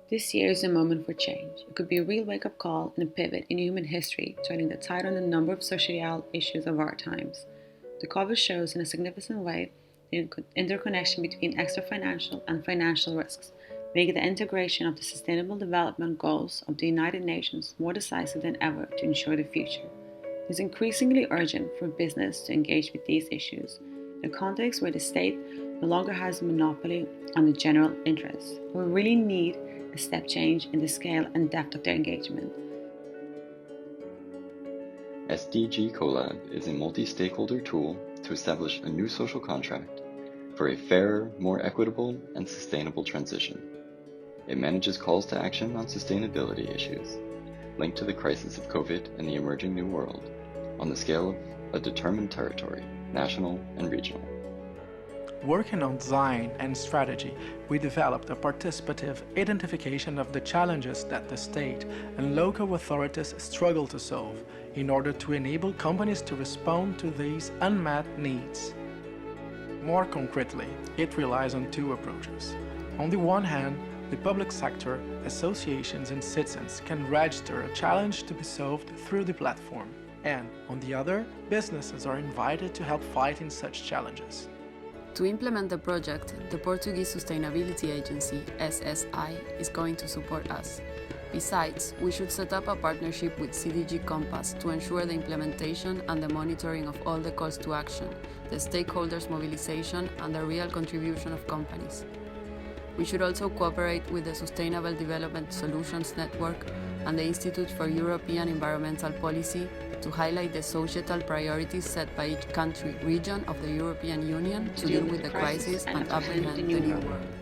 This year is a moment for change. It could be a real wake-up call and a pivot in human history, turning the tide on a number of social issues of our times. The COVID shows in a significant way the interconnection between extra-financial and financial risks, making the integration of the Sustainable Development Goals of the United Nations more decisive than ever to ensure the future. It is increasingly urgent for business to engage with these issues, in a context where the state no longer has a monopoly on the general interest. We really need a step change in the scale and depth of their engagement. SDG CoLab is a multi-stakeholder tool to establish a new social contract for a fairer, more equitable, and sustainable transition. It manages calls to action on sustainability issues linked to the crisis of COVID and the emerging new world on the scale of a determined territory, national and regional. Working on design and strategy, we developed a participative identification of the challenges that the state and local authorities struggle to solve in order to enable companies to respond to these unmet needs. More concretely, it relies on two approaches. On the one hand, the public sector, associations and citizens can register a challenge to be solved through the platform. And, on the other, businesses are invited to help fight in such challenges. To implement the project, the Portuguese Sustainability Agency, SSI, is going to support us. Besides, we should set up a partnership with SDG Compass to ensure the implementation and the monitoring of all the calls to action, the stakeholders' mobilization, and the real contribution of companies. We should also cooperate with the Sustainable Development Solutions Network and the Institute for European Environmental Policy to highlight the societal priorities set by each country region of the European Union to deal with the crisis and apprehend the new world.